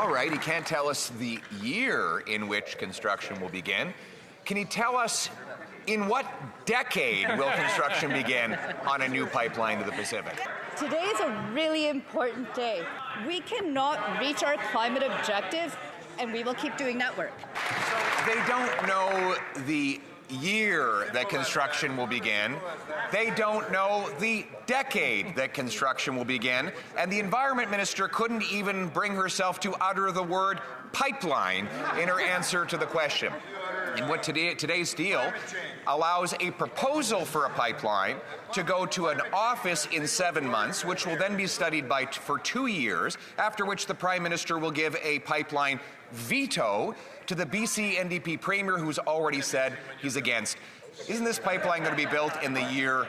All right, he can't tell us the year in which construction will begin. Can he tell us in what decade will construction begin on a new pipeline to the Pacific? Today is a really important day. We cannot reach our climate objectives, and we will keep doing that work. So they don't know the year that construction will begin. They don't know the decade that construction will begin. And the Environment Minister couldn't even bring herself to utter the word pipeline in her answer to the question. And what today's deal allows a proposal for a pipeline to go to an office in 7 months, which will then be studied for 2 years, after which the Prime Minister will give a pipeline veto to the BC NDP Premier, who's already said he's against. Isn't this pipeline going to be built in the year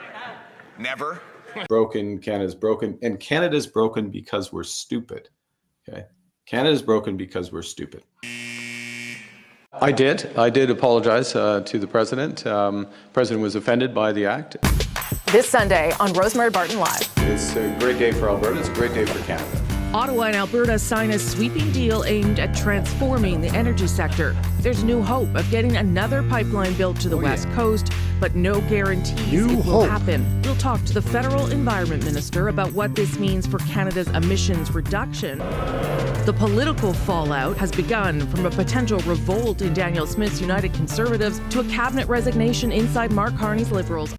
never? Broken, Canada's broken, and Canada's broken because we're stupid, okay? Canada's broken because we're stupid. I did apologize to the President. President was offended by the act. This Sunday on Rosemary Barton Live. It's a great day for Alberta. It's a great day for Canada. Ottawa and Alberta sign a sweeping deal aimed at transforming the energy sector. There's new hope of getting another pipeline built to the West Coast, but no guarantees it will happen. We'll talk to the federal Environment Minister about what this means for Canada's emissions reduction. The political fallout has begun, from a potential revolt in Danielle Smith's United Conservatives to a cabinet resignation inside Mark Carney's Liberals.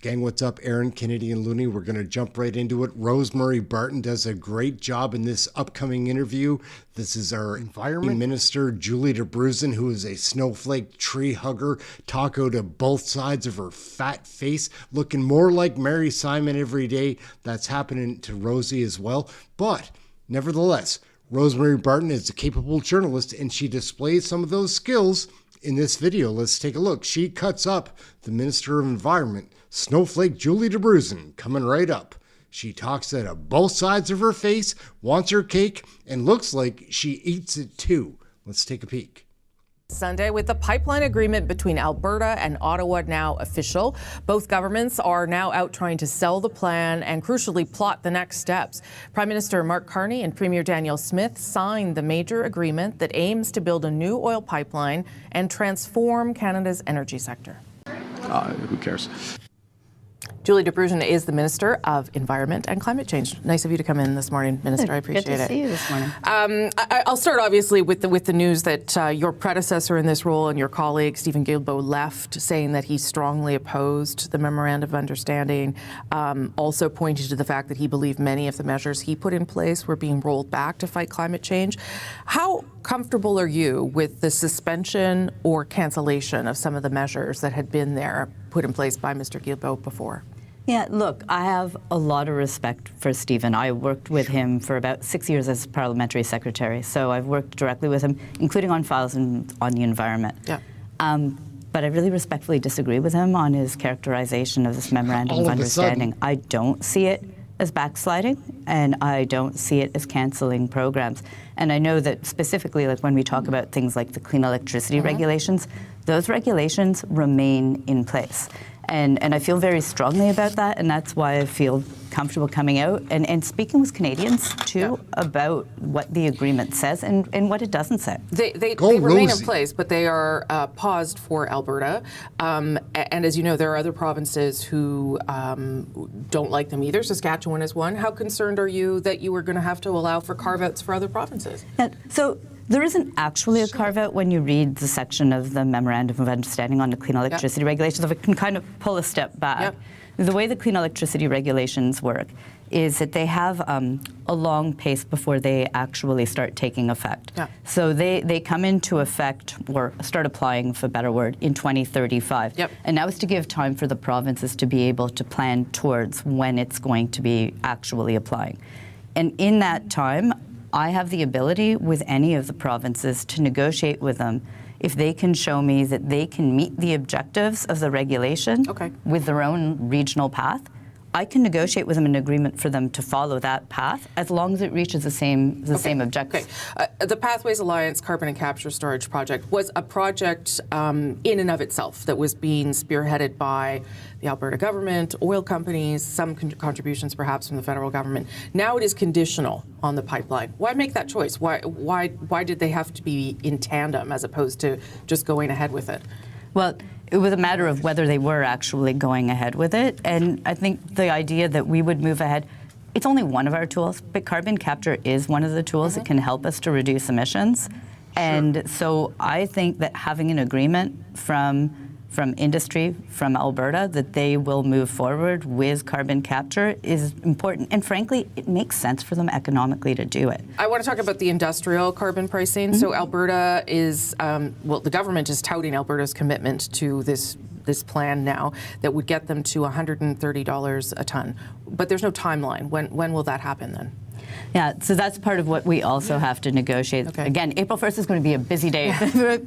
Gang, what's up? Aaron, Kennedy, and Looney. We're going to jump right into it. Rosemary Barton does a great job in this upcoming interview. This is our Environment Minister, Julie Debruzin, who is a snowflake tree hugger, taco to both sides of her fat face, looking more like Mary Simon every day. That's happening to Rosie as well. But nevertheless, Rosemary Barton is a capable journalist, and she displays some of those skills in this video. Let's take a look. She cuts up the Minister of Environment, Snowflake Julie Debruzin, coming right up. She talks out of both sides of her face, wants her cake, and looks like she eats it too. Let's take a peek. Sunday, with the pipeline agreement between Alberta and Ottawa now official, both governments are now out trying to sell the plan and, crucially, plot the next steps. Prime Minister Mark Carney and Premier Danielle Smith signed the major agreement that aims to build a new oil pipeline and transform Canada's energy sector. Who cares? Julie Debruzin is the Minister of Environment and Climate Change. Nice of you to come in this morning, Minister. I appreciate it. Good to see you this morning. I'll start, obviously, with the news that your predecessor in this role and your colleague, Steven Guilbeault, left, saying that he strongly opposed the Memorandum of Understanding, also pointed to the fact that he believed many of the measures he put in place were being rolled back to fight climate change. How comfortable are you with the suspension or cancellation of some of the measures that had been there, put in place by Mr. Guilbeault before? Yeah, look, I have a lot of respect for Steven. I worked with him for about 6 years as parliamentary secretary, so I've worked directly with him, including on files on the environment. Yeah. But I really respectfully disagree with him on his characterization of this memorandum of understanding. I don't see it as backsliding, and I don't see it as canceling programs. And I know that specifically, like when we talk about things like the clean electricity regulations, those regulations remain in place. And I feel very strongly about that, and that's why I feel comfortable coming out and speaking with Canadians, too, about what the agreement says and what it doesn't say. They remain in place, but they are paused for Alberta. And as you know, there are other provinces who don't like them either. Saskatchewan is one. How concerned are you that you are going to have to allow for carve-outs for other provinces? So there isn't actually a carve-out when you read the section of the Memorandum of Understanding on the clean electricity regulations. If I can kind of pull a step back, the way the clean electricity regulations work is that they have a long pace before they actually start taking effect. So they come into effect, or start applying, for a better word, in 2035. And that was to give time for the provinces to be able to plan towards when it's going to be actually applying. And in that time, I have the ability with any of the provinces to negotiate with them if they can show me that they can meet the objectives of the regulation with their own regional path. I can negotiate with them an agreement for them to follow that path as long as it reaches the same objectives. Okay. The Pathways Alliance Carbon and Capture Storage Project was a project in and of itself that was being spearheaded by the Alberta government, oil companies, some contributions perhaps from the federal government. Now it is conditional on the pipeline. Why make that choice? Why did they have to be in tandem as opposed to just going ahead with it? Well, it was a matter of whether they were actually going ahead with it. And I think the idea that we would move ahead, it's only one of our tools, but carbon capture is one of the tools that can help us to reduce emissions. And so I think that having an agreement from industry, from Alberta, that they will move forward with carbon capture is important. And frankly, it makes sense for them economically to do it. I want to talk about the industrial carbon pricing. So Alberta is, the government is touting Alberta's commitment to this plan now that would get them to $130 a ton. But there's no timeline. When will that happen then? Yeah, so that's part of what we also have to negotiate. Okay. Again, April 1st is going to be a busy day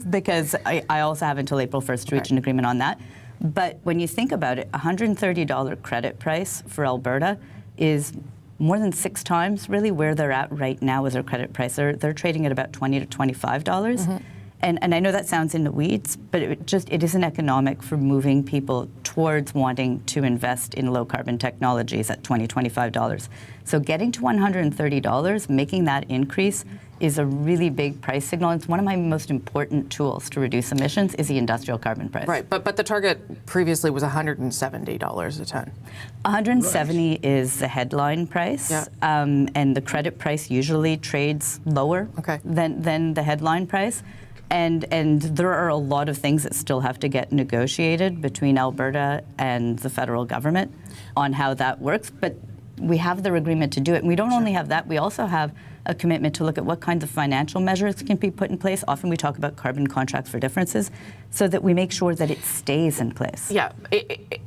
because I also have until April 1st to reach an agreement on that. But when you think about it, $130 credit price for Alberta is more than 6 times really where they're at right now as their credit price. They're trading at about $20 to $25. And I know that sounds in the weeds, but it isn't economic for moving people towards wanting to invest in low carbon technologies at $20, $25. So getting to $130, making that increase is a really big price signal. It's one of my most important tools to reduce emissions is the industrial carbon price. Right, but the target previously was $170 a ton. 170 is the headline price, and the credit price usually trades lower than the headline price. And there are a lot of things that still have to get negotiated between Alberta and the federal government on how that works. But we have their agreement to do it. And we don't only have that, we also have a commitment to look at what kinds of financial measures can be put in place. Often we talk about carbon contracts for differences, so that we make sure that it stays in place. Yeah,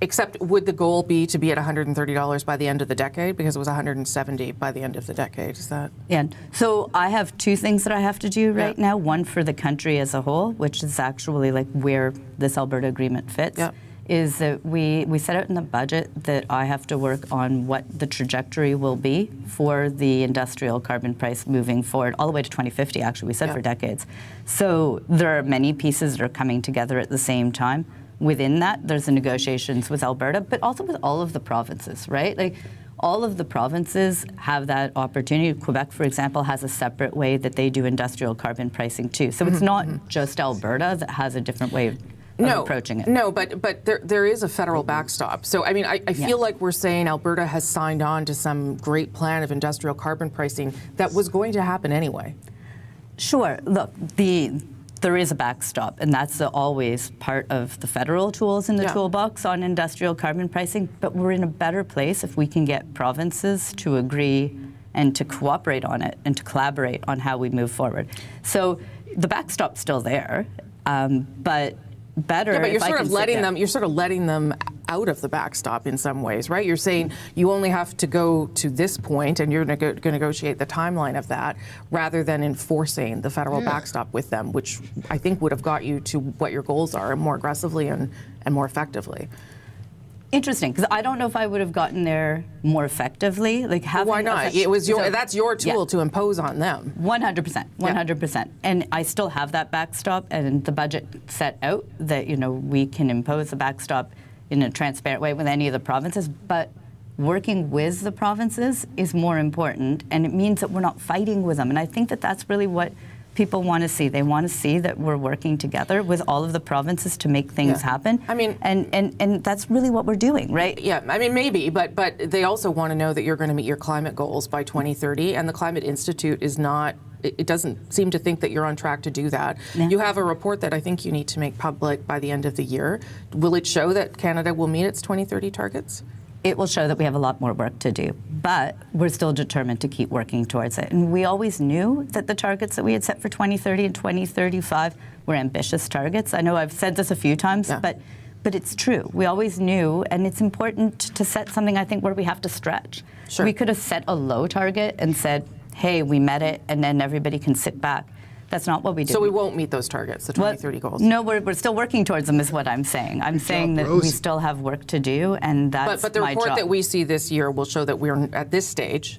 except would the goal be to be at $130 by the end of the decade? Because it was $170 by the end of the decade, is that? Yeah, so I have 2 things that I have to do right now. One for the country as a whole, which is actually like where this Alberta agreement fits. Is that we set out in the budget that I have to work on what the trajectory will be for the industrial carbon price moving forward, all the way to 2050, actually, we said for decades. So there are many pieces that are coming together at the same time. Within that, there's the negotiations with Alberta, but also with all of the provinces, right? Like, all of the provinces have that opportunity. Quebec, for example, has a separate way that they do industrial carbon pricing too. So it's not just Alberta that has a different way of approaching it. No, but there is a federal backstop. So, I mean, I feel like we're saying Alberta has signed on to some great plan of industrial carbon pricing that was going to happen anyway. Sure. Look, there is a backstop, and that's always part of the federal tools in the toolbox on industrial carbon pricing. But we're in a better place if we can get provinces to agree and to cooperate on it and to collaborate on how we move forward. So the backstop's still there, but better. Yeah, but you're sort of letting them out of the backstop in some ways, right? You're saying you only have to go to this point, and you're going to negotiate the timeline of that, rather than enforcing the federal backstop with them, which I think would have got you to what your goals are more aggressively and more effectively. Interesting, because I don't know if I would have gotten there more effectively. Like, why not? That's your tool to impose on them. 100%, 100%. And I still have that backstop, and the budget set out that we can impose the backstop in a transparent way with any of the provinces. But working with the provinces is more important, and it means that we're not fighting with them. And I think that that's really what people want to see. They want to see that we're working together with all of the provinces to make things happen. I mean, and that's really what we're doing, right? Yeah, I mean, maybe, but they also want to know that you're going to meet your climate goals by 2030, and the Climate Institute is not. It doesn't seem to think that you're on track to do that. Yeah. You have a report that I think you need to make public by the end of the year. Will it show that Canada will meet its 2030 targets? It will show that we have a lot more work to do, but we're still determined to keep working towards it. And we always knew that the targets that we had set for 2030 and 2035 were ambitious targets. I know I've said this a few times, but it's true. We always knew, and it's important to set something, I think, where we have to stretch. Sure. We could have set a low target and said, hey, we met it, and then everybody can sit back. That's not what we do. So we won't meet those targets, the 2030 goals? No, we're still working towards them is what I'm saying. I'm saying that we still have work to do, and that's But the my report job. that we see this year will show that we're at this stage,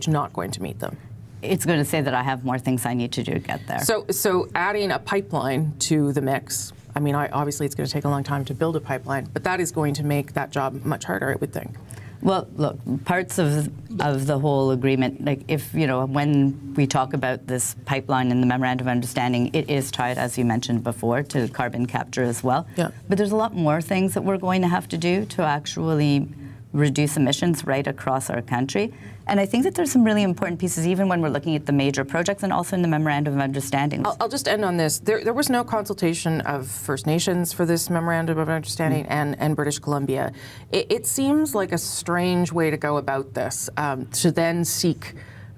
not going to meet them. It's going to say that I have more things I need to do to get there. So adding a pipeline to the mix, I mean, obviously it's going to take a long time to build a pipeline, but that is going to make that job much harder, I would think. Well, look, parts of the whole agreement, like if, when we talk about this pipeline in the Memorandum of Understanding, it is tied, as you mentioned before, to carbon capture as well. Yeah. But there's a lot more things that we're going to have to do to actually reduce emissions right across our country. And I think that there's some really important pieces, even when we're looking at the major projects and also in the Memorandum of Understanding. I'll just end on this. There was no consultation of First Nations for this Memorandum of Understanding and British Columbia. It seems like a strange way to go about this, to then seek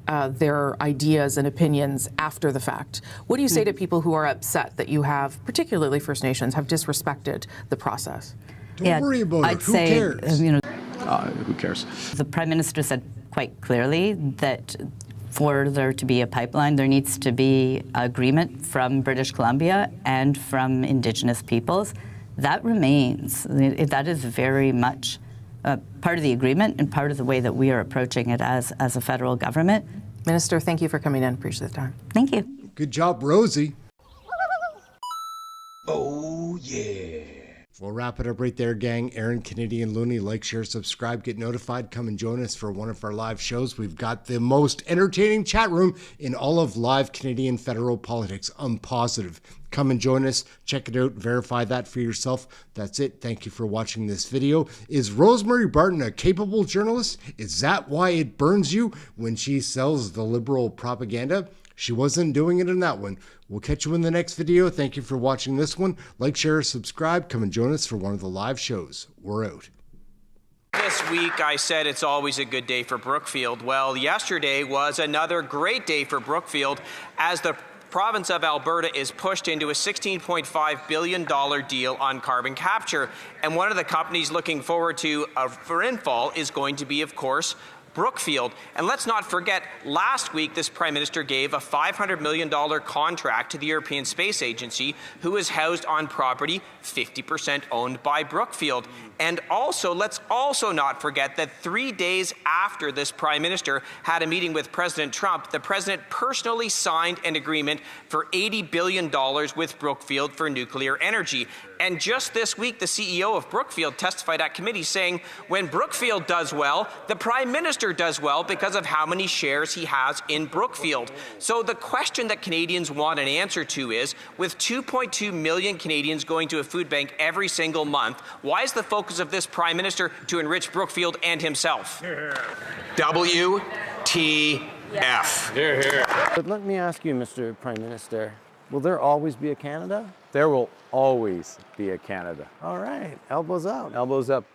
their ideas and opinions after the fact. What do you say to people who are upset that you have, particularly First Nations, have disrespected the process? Don't worry about I'd it. Who say, cares? Who cares? The Prime Minister said quite clearly that for there to be a pipeline, there needs to be agreement from British Columbia and from Indigenous peoples. That remains. That is very much part of the agreement and part of the way that we are approaching it as a federal government. Minister, thank you for coming in. Appreciate the time. Thank you. Good job, Rosie. Oh, yeah. We'll wrap it up right there, gang. Aaron, Kennedy, and Looney, like, share, subscribe, get notified. Come and join us for one of our live shows. We've got the most entertaining chat room in all of live Canadian federal politics. I'm positive. Come and join us. Check it out. Verify that for yourself. That's it. Thank you for watching this video. Is Rosemary Barton a capable journalist? Is that why it burns you when she sells the liberal propaganda? She wasn't doing it in that one. We'll catch you in the next video. Thank you for watching this one. Like, share, subscribe. Come and join us for one of the live shows. We're out. This week, I said it's always a good day for Brookfield. Well, yesterday was another great day for Brookfield as the province of Alberta is pushed into a $16.5 billion deal on carbon capture. And one of the companies looking forward to for infall is going to be, of course, Brookfield. And let's not forget, last week this Prime Minister gave a $500 million contract to the European Space Agency, who is housed on property 50% owned by Brookfield. And also, let's also not forget that 3 days after this Prime Minister had a meeting with President Trump, the President personally signed an agreement for $80 billion with Brookfield for nuclear energy. And just this week, the CEO of Brookfield testified at committee saying, when Brookfield does well, the Prime Minister does well because of how many shares he has in Brookfield. So the question that Canadians want an answer to is, with 2.2 million Canadians going to a food bank every single month, why is the focus of this Prime Minister to enrich Brookfield and himself? WTF. Here, here. But let me ask you, Mr. Prime Minister, will there always be a Canada? There will always be a Canada. All right, elbows up. Elbows up.